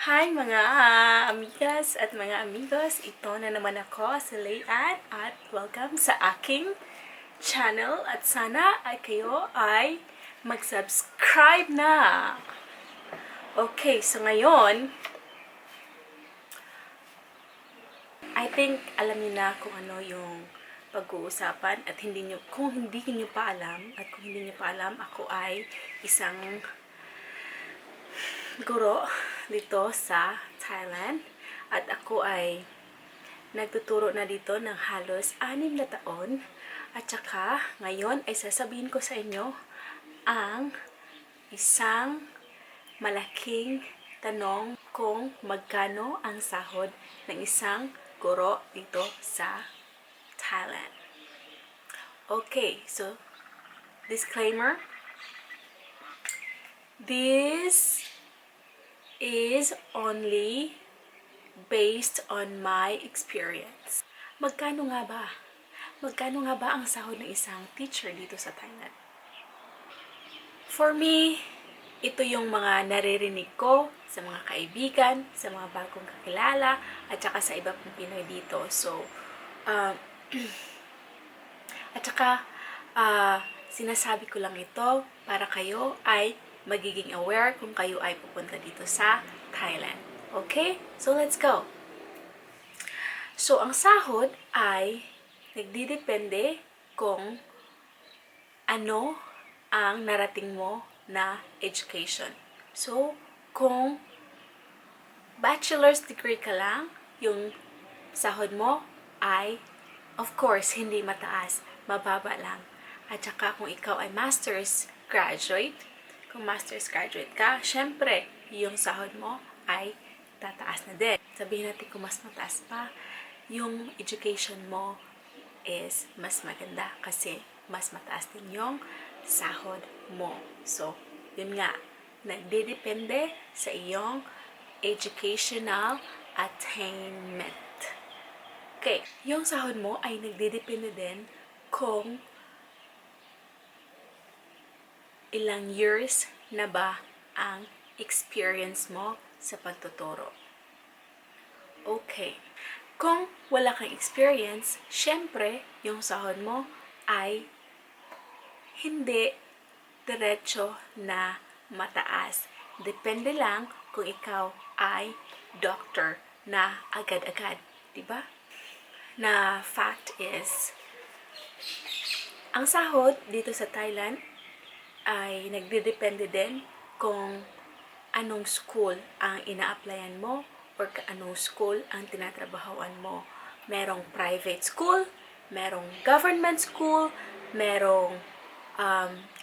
Hi mga amigas at mga amigos, ito na naman ako si LeeAnne at welcome sa aking channel at sana ay kayo ay mag-subscribe na. Okay, so ngayon, I think alam niyo na kung ano yung pag-uusapan at kung hindi niyo pa alam ako ay isang guro dito sa Thailand at ako ay nagtuturo na dito ng halos 6 na taon at saka ngayon ay sasabihin ko sa inyo ang isang malaking tanong kung magkano ang sahod ng isang guro dito sa Thailand. Okay, so disclaimer, this is only based on my experience. Magkano nga ba? Magkano nga ba ang sahod ng isang teacher dito sa Thailand? For me, ito yung mga naririnig ko sa mga kaibigan, sa mga bagong kakilala, at saka sa iba pong Pinoy dito. So, at saka, sinasabi ko lang ito para kayo ay magiging aware kung kayo ay pupunta dito sa Thailand. Okay? So, let's go. So, ang sahod ay nagdidepende kung ano ang narating mo na education. So, kung bachelor's degree ka lang, yung sahod mo ay, of course, hindi mataas, mababa lang. At saka kung ikaw ay master's graduate, kung master's graduate ka, syempre, yung sahod mo ay tataas na din. Sabihin natin kung mas mataas pa, yung education mo is mas maganda kasi mas mataas din yung sahod mo. So, yun nga, nagdidepende sa iyong educational attainment. Okay, yung sahod mo ay nagdidepende din kung ilang years na ba ang experience mo sa pagtuturo. Okay. Kung wala kang experience, syempre, yung sahod mo ay hindi diretso na mataas. Depende lang kung ikaw ay doctor na agad-agad. Diba? Na fact is, ang sahod dito sa Thailand ay nagdidepende din kung anong school ang ina-applyan mo or anong school ang tinatrabahoan mo. Merong private school, merong government school, merong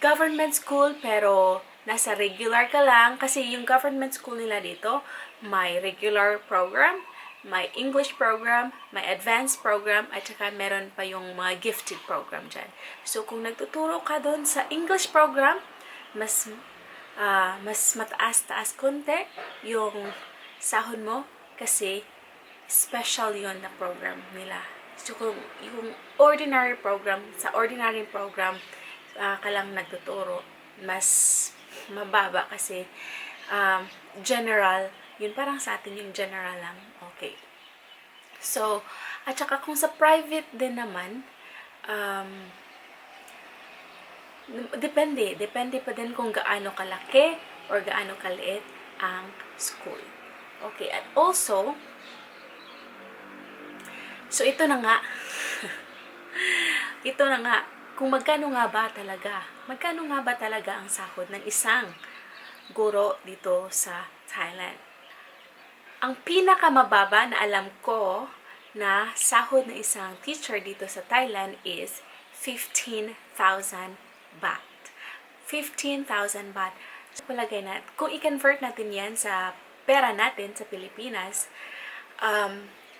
government school pero nasa regular ka lang kasi yung government school nila dito may regular program, may English program, may advanced program, at saka meron pa yung mga gifted program dyan. So, kung nagtuturo ka doon sa English program, mas mataas-taas konti yung sahod mo kasi special yon na program nila. So, kung yung ordinary program, sa ordinary program ka lang nagtuturo, mas mababa kasi general, yun parang sa atin yung general lang. Okay. So, at saka kung sa private din naman, depende pa din kung gaano kalaki or gaano kaliit ang school. Okay, at also, so ito na nga, kung magkano nga ba talaga ang sahod ng isang guro dito sa Thailand. Ang pinakamababa na alam ko na sahod ng isang teacher dito sa Thailand is 15,000 baht. 15,000 baht. So, palagay natin, kung i-convert natin yan sa pera natin sa Pilipinas,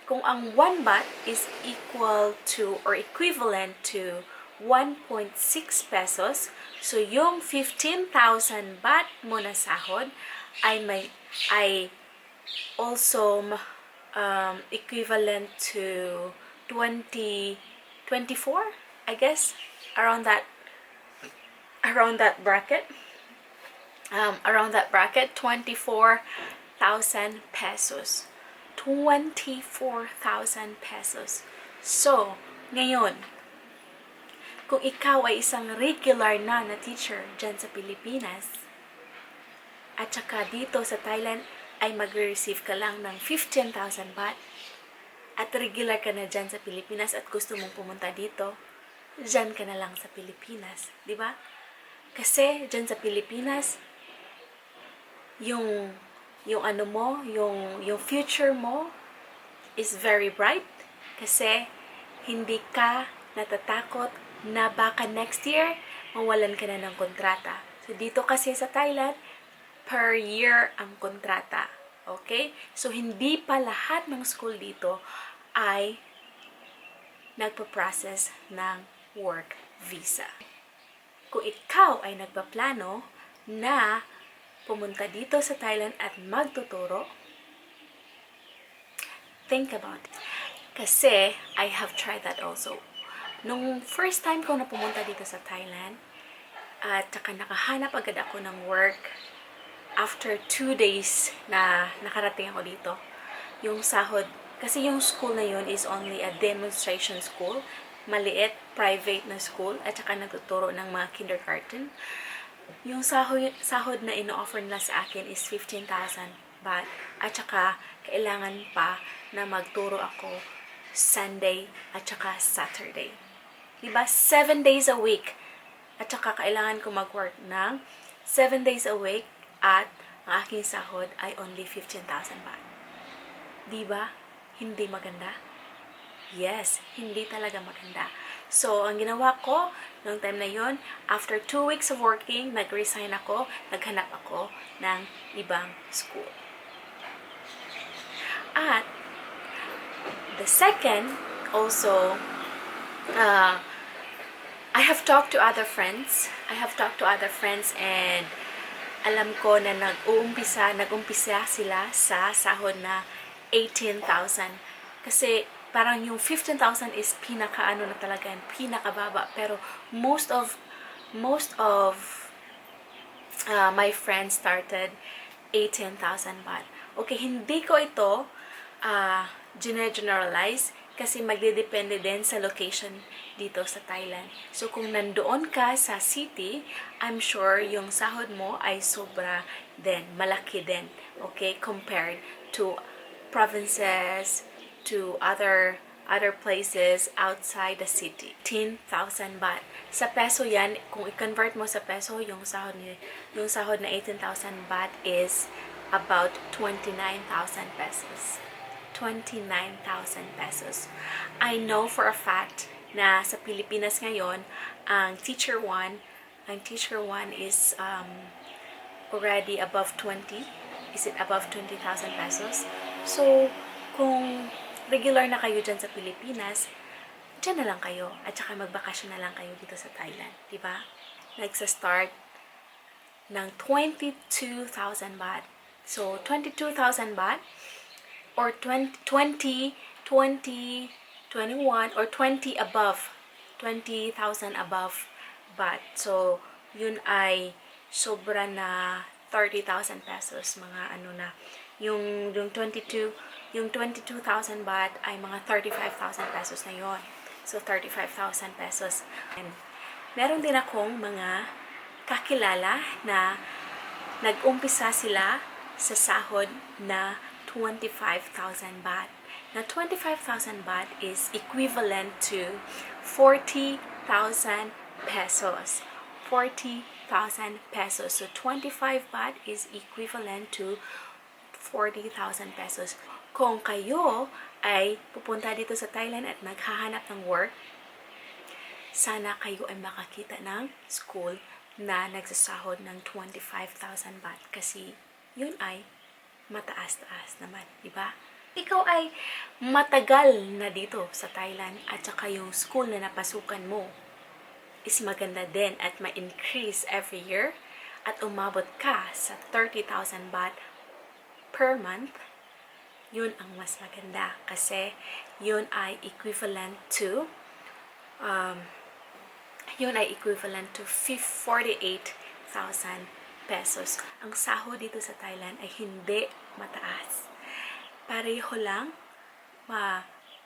kung ang 1 baht is equal to or equivalent to 1.6 pesos, so yung 15,000 baht mo na sahod ay also equivalent to 24, I guess, around that bracket, 24,000 pesos. 24,000 pesos. So, ngayon, kung ikaw ay isang regular na teacher dyan sa Pilipinas, at saka dito sa Thailand ay magre-receive ka lang ng 15,000 baht, at regular ka na dyan sa Pilipinas at gusto mong pumunta dito, dyan ka na lang sa Pilipinas. Di ba? Kasi dyan sa Pilipinas, yung ano mo, yung future mo is very bright kasi hindi ka natatakot na baka next year mawalan ka na ng kontrata. So dito kasi sa Thailand, per year ang kontrata. Okay? So hindi pa lahat ng school dito ay nagpa-process ng work visa. Kung ikaw ay nagpaplano na pumunta dito sa Thailand at magtuturo, think about it. Kasi I have tried that also. Nung first time ko na pumunta dito sa Thailand, at saka nakahanap agad ako ng work after 2 days na nakarating ako dito. Yung sahod, kasi yung school na yun is only a demonstration school, maliit, private na school, at saka nagtuturo ng mga kindergarten. Yung sahod na ino-offer nila sa akin is 15,000 baht. At saka, kailangan pa na magturo ako Sunday at saka Saturday. Diba? 7 days a week. At saka, kailangan ko mag-work ng 7 days a week at ang aking sahod ay only 15,000 baht. Diba? Hindi maganda? Yes, hindi talaga maganda. So, ang ginawa ko, noong time na yon, after 2 weeks of working, nag-resign ako, naghanap ako ng ibang school. At, the second, also, I have talked to other friends. And alam ko na nag-umpisa sila sa sahod na 18,000. Kasi, parang yung 15,000 is pinaka-ano na talaga, pinakababa. Pero most of my friends started 18,000 baht. Okay, hindi ko ito generalize kasi magdedepende din sa location dito sa Thailand. So, kung nandoon ka sa city, I'm sure yung sahod mo ay sobra din, malaki din. Okay, compared to provinces, to other places outside the city. 10,000 baht. Sa peso yan, kung i-convert mo sa peso, yung sahod na 18,000 baht is about 29,000 pesos. 29,000 pesos. I know for a fact na sa Pilipinas ngayon, ang teacher 1 is already above 20. Is it above 20,000 pesos? So, kung regular na kayo dyan sa Pilipinas, dyan na lang kayo. At saka magbakasyon na lang kayo dito sa Thailand. Diba? Nagsa-start ng 22,000 baht. So, 22,000 baht or 20, 21, or 20 above. 20,000 above baht. So, yun ay sobra na 30,000 pesos. Mga ano na. Yung 22,000 baht ay mga 35,000 pesos na yon. So, 35,000 pesos. And meron din akong mga kakilala na nag-umpisa sila sa sahod na 25,000 baht. Na 25,000 baht is equivalent to 40,000 pesos. 40,000 pesos. So, 25 baht is equivalent to 40,000 pesos. Kung kayo ay pupunta dito sa Thailand at naghahanap ng work, sana kayo ay makakita ng school na nagsasahod ng 25,000 baht kasi yun ay mataas-taas naman, di ba? Ikaw ay matagal na dito sa Thailand at saka yung school na napasukan mo is maganda din at ma-increase every year at umabot ka sa 30,000 baht per month, yun ang mas maganda kasi yun ay equivalent to 48,000 pesos. Ang sahod dito sa Thailand ay hindi mataas. Pareho lang,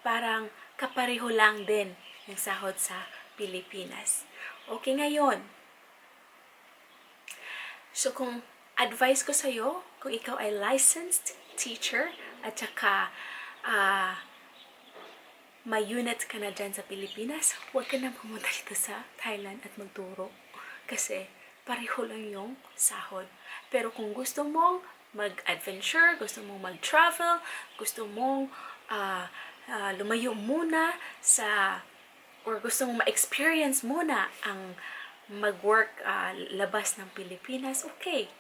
parang kapareho lang din yung sahod sa Pilipinas. Okay, ngayon. So, kung advice ko sa'yo, kung ikaw ay licensed teacher at saka may unit ka na dyan sa Pilipinas, huwag ka na pumunta dito sa Thailand at magturo. Kasi pareho lang yung sahod. Pero kung gusto mong mag-adventure, gusto mong mag-travel, gusto mong lumayo muna or gusto mong ma-experience muna ang mag-work labas ng Pilipinas, okay,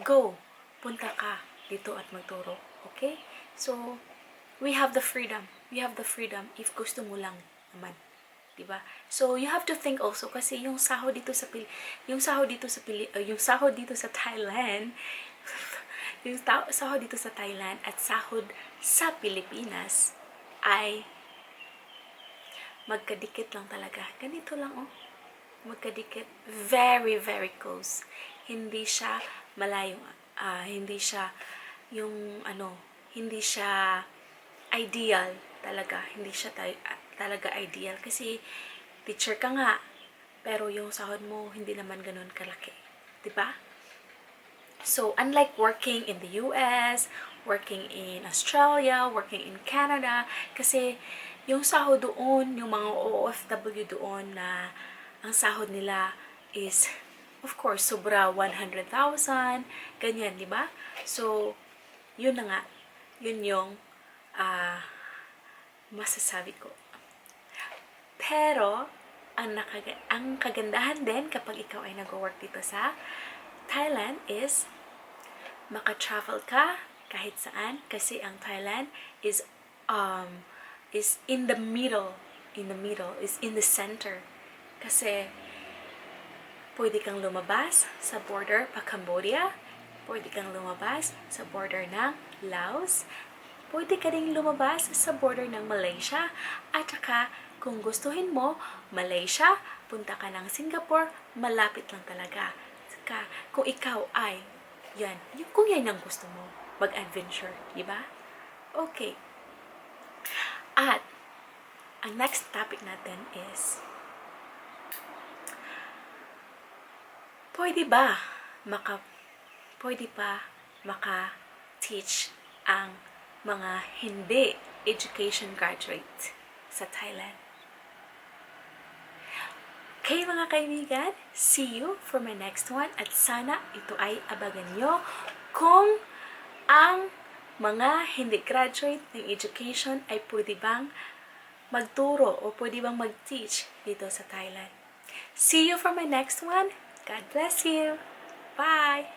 go. Punta ka dito at magturo. Okay? So, we have the freedom. We have the freedom if gusto mo lang naman. Diba? So, you have to think also kasi yung sahod dito sa Thailand, yung sahod dito sa Thailand at sahod sa Pilipinas ay magkadikit lang talaga. Ganito lang, oh. Magkadikit. Very, very close. Hindi siya malayong, hindi siya hindi siya ideal talaga. Hindi siya talaga ideal. Kasi, teacher ka nga, pero yung sahod mo, hindi naman ganun kalaki. Diba? So, unlike working in the US, working in Australia, working in Canada, kasi yung sahod doon, yung mga OFW doon na ang sahod nila is, of course, sobra 100,000, ganyan, di ba? So, yun na nga, yun yung masasabi ko. Pero, ang kagandahan din kapag ikaw ay nag-work dito sa Thailand is maka-travel ka kahit saan kasi ang Thailand is in the middle, is in the center. Kasi pwede kang lumabas sa border pa Cambodia, pwede kang lumabas sa border ng Laos, pwede ka rin lumabas sa border ng Malaysia, at saka kung gustuhin mo, Malaysia, punta ka ng Singapore, malapit lang talaga. Saka kung ikaw ay kung yan ang gusto mo, mag-adventure, di ba? Okay. At, ang next topic natin is, pwede ba maka-teach ang mga hindi education graduate sa Thailand? Okay, mga kaibigan, see you for my next one at sana ito ay abagan nyo kung ang mga hindi graduate ng education ay pwede bang magturo o pwede bang mag-teach dito sa Thailand. See you for my next one. God bless you. Bye!